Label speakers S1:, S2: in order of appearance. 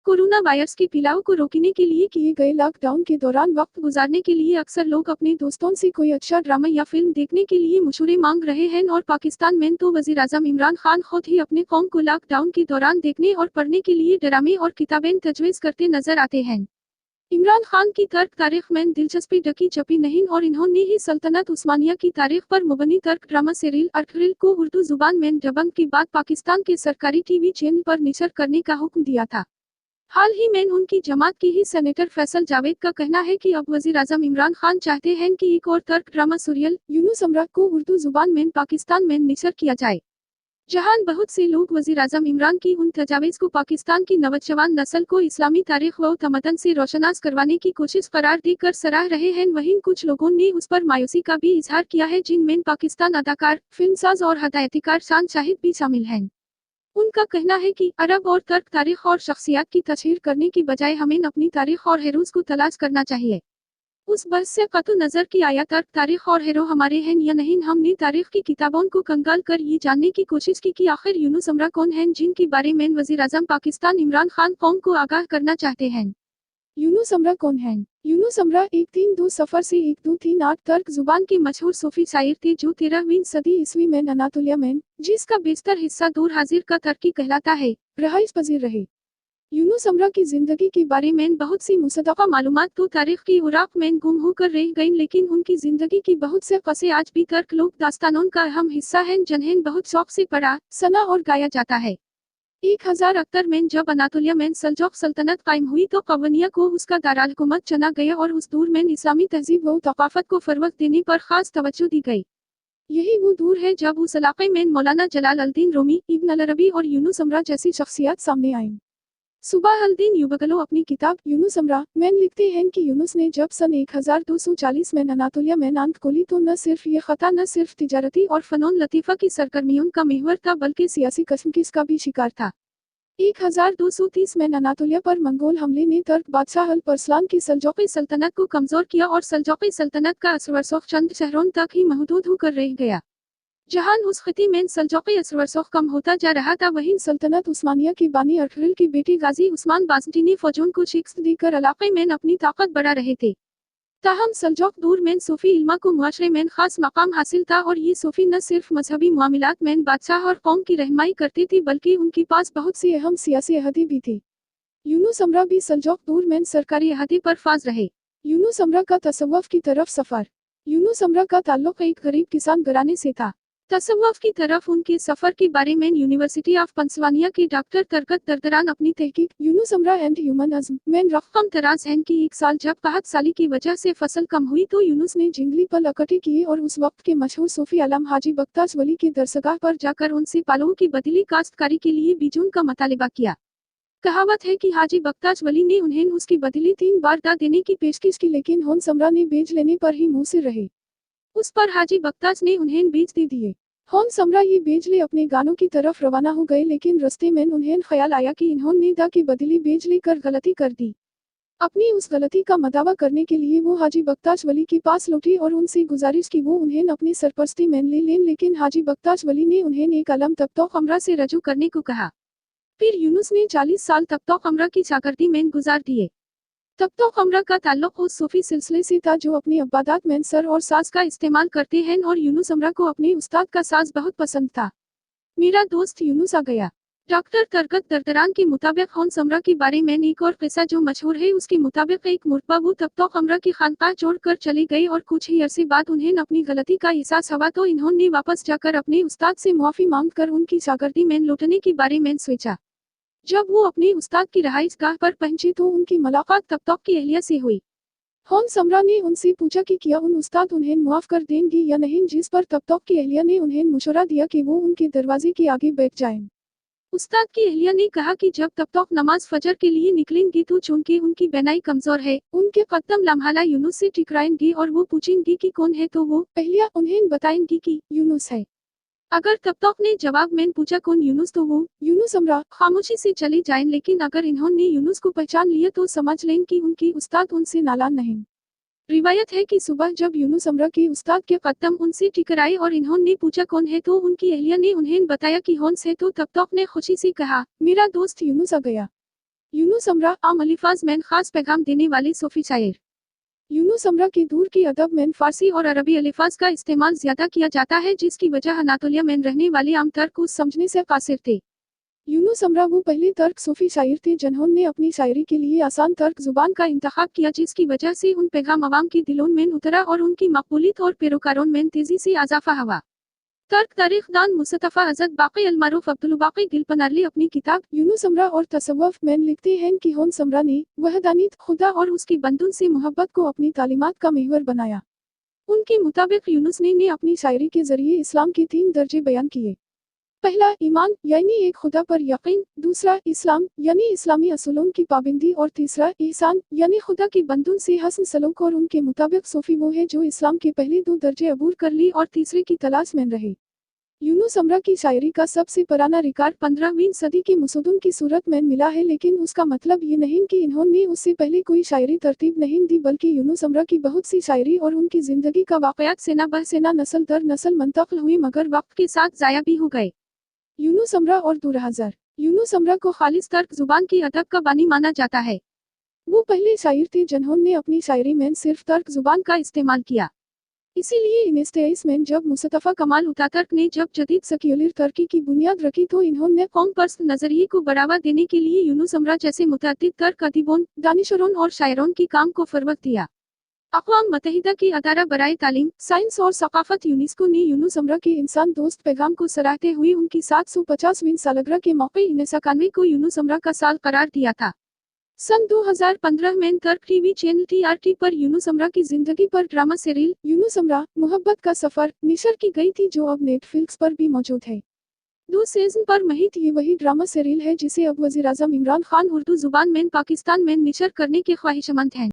S1: Corona virus के फैलाव को रोकने के लिए किए गए लॉकडाउन के दौरान वक्त गुजारने के लिए अक्सर लोग अपने दोस्तों से कोई अच्छा ड्रामा या फिल्म देखने के लिए मशवरे मांग रहे हैं और पाकिस्तान में तो वज़ीर-ए-आज़म इमरान खान खुद ही अपने कौम को लॉकडाउन के दौरान देखने और पढ़ने के लिए ड्रामे और किताबें तजवीज़ करते नजर आते हैं। इमरान खान की तर्क तारीख में दिलचस्पी ढकी छपी नहीं और इन्होंने ही सल्तनत उस्मानिया की तारीख पर मुबनी तर्क ड्रामा सीरियल अर्करिल को उर्दू जुबान में डबिंग के बाद पाकिस्तान के सरकारी टीवी चैनल पर नशर करने का हुक्म दिया था। हाल ही में उनकी जमात की ही सेनेटर फैसल जावेद का कहना है कि अब वज़ीर-ए-आज़म इमरान खान चाहते हैं कि एक और तर्क ड्रामा सीरियल यूनुस अमरा को उर्दू जुबान में पाकिस्तान में नशर किया जाए, जहां बहुत से लोग वज़ीर-ए-आज़म इमरान की उन तजावीज़ को पाकिस्तान की नौजवान नस्ल को इस्लामी तारीख व तमदन से रोशनास करवाने की कोशिश करार देकर सराह रहे हैं। वहीं कुछ लोगों ने उस पर मायूसी का भी इजहार किया है, जिनमें पाकिस्तान अदाकार, फिल्मसाज और हदायतकार शान शाहिद भी शामिल हैं। उनका कहना है कि अरब और तर्क तारीख और शख्सियत की तशहीर करने की बजाय हमें अपनी तारीख और हीरोज को तलाश करना चाहिए। उस बहस से कतई नज़र की आया तर्क तारीख और हीरो हमारे हैं या नहीं, हमने तारीख की किताबों को कंगाल कर ये जानने की कोशिश की कि आखिर यूनुस अमरा कौन हैं, जिनके बारे में वज़ीर-ए-आज़म पाकिस्तान इमरान खान कौम को आगाह करना चाहते हैं। यूनुस अमरा कौन हैं? यूनुस अमरा 132 सफर से 1238 तर्क जुबान के मशहूर सूफी शायर थे जो 13वीं सदी ईस्वी में अनातोलिया में, जिसका बेशतर हिस्सा दूर हाजिर का तर्की कहलाता है, रहाइश पजीर रहे। यूनुस अमरा की जिंदगी के बारे में बहुत सी मुसद्दक़ा मालूमात तो तारीख की उराक में गुम होकर रह गईं, लेकिन उनकी जिंदगी की बहुत से क़स्से आज भी तर्क लोक दास्तानों का अहम हिस्सा हैं, जिन्हें बहुत शौक से पढ़ा, सुना और गाया जाता है। 1071 में जब अनातोलिया में सल्जूक़ सल्तनत कायम हुई तो क़वानिया को उसका दारुल हुकूमत चुना गया और उस दूर में इस्लामी तहजीब व थक़ाफ़त को फ़रोग़ देने पर ख़ास तवज्जो दी गई। यही वो दूर है जब उस इलाक़े में मौलाना जलाल अल-दीन रूमी, इब्न अल-अरबी और यूनुस अमरा जैसी शख्सियत सामने आईं। सुबह अल-दीन युबगलो अपनी किताब यूनुस अमरा में लिखते हैं कि यूनुस ने जब सन 1240 में अनातोलिया में नांद खोली तो न सिर्फ ये ख़ता न सिर्फ तिजारती और फ़नून लतीफ़ा की सरगर्मियों का महवर था, बल्कि सियासी कशमकश का भी शिकार था। 1230 में अनातोलिया पर मंगोल हमले ने तुर्क बादशाह अल-परसलान की सल्जूक़ी सल्तनत को कमज़ोर किया और सल्जूक़ी सल्तनत का असर चंद शहरों तक ही महदूद होकर रह गया। जहां उस खिते में सल्जूक़ी असर कम होता जा रहा था, वहीं सल्तनत उस्मानिया के बानी अर्करिल के बेटे गाजी उस्मान बाज़ंतीनी फ़ौजों को शिकस्त देकर इलाक़े में अपनी ताकत बढ़ा रहे थे। ताहम सल्जूक़ दौर में सूफ़ी इल्मा को मुआशरे में ख़ास मकाम हासिल था और ये सूफ़ी न सिर्फ मजहबी मामलात में बादशाह और कौम की रहनुमाई करते थे, बल्कि उनके पास बहुत सी अहम सियासी अहदे भी थे। यूनुस अमरा भी सल्जूक़ दौर में सरकारी अहदे पर फाज़ रहे। यूनुस अमरा का तसव्वुफ़ की तरफ सफ़र। यूनुस अमरा का ताल्लुक़ एक गरीब किसान घराने से था। तसव्वुफ़ की तरफ उनके सफ़र के बारे में यूनिवर्सिटी ऑफ पेंसिल्वेनिया के डॉक्टर तरकत दरदरान अपनी तहकीक यूनुस अमरा एंड ह्यूमन अज़्म में रकम तराज हैं कि एक साल जब कहत साली की वजह से फसल कम हुई तो यूनुस ने जंगली फल इकट्ठे किए और उस वक्त के मशहूर सूफी आलम हाजी बख्ताश वली के दरसगाह पर जाकर उनसे पालों की बदली काश्तकारी के लिए बीजों का मुतालिबा किया। कहावत है कि हाजी बख्ताश वली ने उन्हें उसकी बदली 3 बार दा देने की पेशकश की, लेकिन यूनुस अमरा ने बेच लेने पर ही मुँसिर रहे। उस पर हाजी बख्ताश ने उन्हें बीज दे दिए। यूनुस अमरा ये बेच ले अपने गानों की तरफ रवाना हो गए, लेकिन रास्ते में उन्हें ख्याल आया कि इन्होंने दा की बदली बेच लेकर गलती कर दी। अपनी उस गलती का मदावा करने के लिए वो हाजी बख्ताश वली के पास लौटी और उनसे गुजारिश की वो उन्हें अपनी सरपरस्ती में ले लें, लेकिन हाजी बख्ताश वली ने उन्हें एक आलम तब्तोक अमरा से रजू करने को कहा। फिर यूनुस ने 40 साल तब्तोक अमरा की शागिर्दी में गुजार दिए। तब्तोक अमरा का ताल्लुक उस सूफी सिलसिले से था जो अपनी इबादत में सर और साज का इस्तेमाल करते हैं और यूनुस अमरा को अपने उस्ताद का साज बहुत पसंद था। मेरा दोस्त यूनुस आ गया। डॉक्टर तरकत दरदरान के मुताबिक यूनुस अमरा के बारे में एक और किस्सा जो मशहूर है, उसके मुताबिक एक मरतबा वो तब्तोक अमरा की खानकाह छोड़कर चले गए और कुछ ही अरसे बाद उन्हें अपनी गलती का एहसास हुआ तो इन्होंने वापस जाकर अपने उस्ताद से मुआफ़ी मांगकर उनकी शागिर्दी में लौटने के बारे में सोचा। जब वो अपने उस्ताद की रहाइशगाह पर पहुंचे तो उनकी मुलाकात तब्तोक की अहलिया से हुई। यूनुस अमरा ने उनसे पूछा कि क्या उन उस्ताद उन्हें मुआफ़ कर देंगी या नहीं, जिस पर तब्तोक की अहलिया ने उन्हें मशवरा दिया कि वो उनके दरवाजे के आगे बैठ जाएं। उस्ताद की अहलिया ने कहा कि जब तब्तोक नमाज फजर के लिए निकलेंगी तो चूंकि उनकी बेनाई कमजोर है, उनके कदम लम्हाला यूनुस से टकराएंगी और वो पूछेंगी कि कौन है तो वो अहलिया उन्हें बताएंगी कि यूनुस है। अगर तब्तोक ने जवाब में पूछा कौन यूनुस तो वो यूनुस अमरा खामोशी से चली जाएं, लेकिन अगर इन्होंने यूनुस को पहचान लिया तो समझ लें कि उनकी उस्ताद उनसे नाराज नहीं। रिवायत है कि सुबह जब यूनुस अमरा के उस्ताद के कदम उनसे टकराए और इन्होंने पूछा कौन है तो उनकी अहलिया ने उन्हें बताया कि यूनुस है, तो तब्तोक ने खुशी से कहा, मेरा दोस्त यूनुस आ गया। यूनुस अमरा आम अल्फाज में खास पैगाम देने वाले सूफी शायर। यूनुस अमरा के दूर की अदब में फारसी और अरबी अल्फाज का इस्तेमाल ज्यादा किया जाता है, जिसकी वजह अनातोलिया में रहने वाले आम तर्क को समझने से कासिर थे। यूनुस अमरा वो पहले तर्क सूफी शायर थे जिन्होंने अपनी शायरी के लिए आसान तर्क जुबान का इंतखाब किया, जिसकी वजह से उन पैगाम अवाम की दिलों में उतरा और उनकी मकबूलियत और पैरोकारों में तेजी से इजाफा हुआ। तर्क तारीख दान मुस्तफा अजद बाकी अलमारूफ अब्दुल बाकी गिलपनारली अपनी किताब यूनुस अमरा और तसव्वुफ में लिखते हैं कि यूनुस अमरा ने वहदानियत, खुदा और उसकी बंदों से मोहब्बत को अपनी तालीमात का महवर बनाया। उनके मुताबिक यूनुस ने अपनी शायरी के जरिए इस्लाम के 3 दर्जे बयान किए। पहला ईमान यानी एक खुदा पर यकीन, दूसरा इस्लाम यानी इस्लामी असूलों की पाबंदी और तीसरा ihसान यानी खुदा की बंदों से हसन सलूक। और उनके मुताबिक सूफी वो है जो इस्लाम के पहले 2 दर्जे अबूर कर ली और तीसरे की तलाश में रहे। यूनुस अमरा की शायरी का सबसे पुराना रिकॉर्ड 15वीं सदी के मसूदों की सूरत में मिला है, लेकिन उसका मतलब ये नहीं कि इन्होंने उससे पहले कोई शायरी तरतीब नहीं दी, बल्कि यूनुस अमरा की बहुत सी शायरी और उनकी जिंदगी का वाक़यात सेना बह सेना नस्ल दर नस्ल मुंतकिल हुई, मगर वक्त के साथ ज़ाया भी हो गए। यूनुस अमरा और 2000। यूनुस अमरा को खालिस तर्क जुबान की अदब का बानी माना जाता है। वो पहले शायर थे जिन्होंने अपनी शायरी में सिर्फ तर्क जुबान का इस्तेमाल किया। इसीलिए 1923 में जब मुस्तफा कमाल अतातुर्क ने जब जदीद सेक्युलर तुर्की की बुनियाद रखी, तो इन्होंने कौम परस्त नजरिए को बढ़ावा देने के लिए यूनुस अमरा जैसे मुतअद्दिद तर्क अदीबों, दानिशवरों और शायरों की काम को फरोग़ दिया। अक़वाम मुत्तहिदा की अदारा बराए तालीम, साइंस और सक़ाफ़त यूनेस्को ने यूनुस अमरा के इंसान दोस्त पैगाम को सराहते हुए उनकी 750वीं सालगिरह के मौके 1991 को यूनुस अमरा का साल करार दिया था। सन 2015 में तर्क टीवी चैनल TRT पर यूनुस अमरा की जिंदगी पर ड्रामा सीरियल यूनुस अमरा मोहब्बत का सफर नशर की गई थी, जो अब नेटफ्लिक्स पर भी मौजूद है। 2 सीजन पर महित ये वही ड्रामा सीरियल है जिसे अब वज़ीर आज़म इमरान खान उर्दू जुबान में पाकिस्तान में नशर करने के ख्वाहिशमंद हैं।